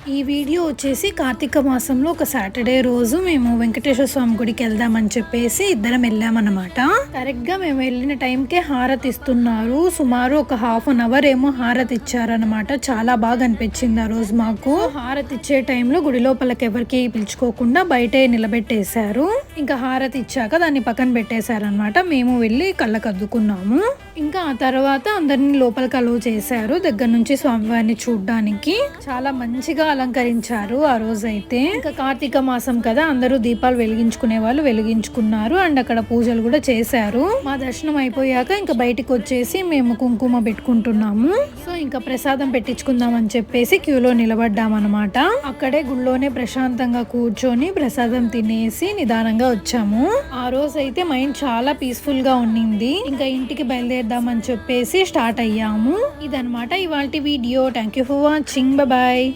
ఈ వీడియో వచ్చేసి కార్తీక మాసంలో ఒక సాటర్డే రోజు మేము వెంకటేశ్వర స్వామి గుడికి వెళ్దామని చెప్పేసి ఇద్దరం వెళ్ళామన్నమాట. కరెక్ట్ గా మేము వెళ్ళిన టైంకే హారతి ఇస్తున్నారు. సుమారు ఒక ½ ఏమో హారతి ఇచ్చారనమాట. చాలా బాగా అనిపించింది ఆ రోజు మాకు. హారతి ఇచ్చే టైంలో గుడి లోపలికి ఎవరికి పిలుచుకోకుండా బయటే నిలబెట్టేశారు. ఇంకా హారతి ఇచ్చాక దాన్ని పక్కన పెట్టేశారనమాట. మేము వెళ్ళి కళ్ళకద్దుకున్నాము. ఇంకా ఆ తర్వాత అందరినీ లోపలికి అలో చేశారు. దగ్గర నుంచి స్వామివారిని చూడ్డానికి చాలా మంచిగా అలంకరించారు ఆ రోజు అయితే. ఇంకా కార్తీక మాసం కదా, అందరూ దీపాలు వెలిగించుకునే వాళ్ళు వెలిగించుకున్నారు. అండ్ అక్కడ పూజలు కూడా చేశారు. మా దర్శనం అయిపోయాక ఇంకా బయటికి వచ్చేసి మేము కుంకుమ పెట్టుకుంటున్నాము. సో ఇంకా ప్రసాదం పెట్టించుకుందాం అని చెప్పేసి క్యూలో నిలబడ్డామన్నమాట. అక్కడే గుళ్ళోనే ప్రశాంతంగా కూర్చొని ప్రసాదం తినేసి నిదానంగా వచ్చాము. ఆ రోజు అయితే మైండ్ చాలా పీస్ఫుల్ గా ఉండింది. ఇంకా ఇంటికి బయలుదేరదామని చెప్పేసి స్టార్ట్ అయ్యాము. ఇదనమాట ఇవాల్టి వీడియో. Thank you for watching. Bye.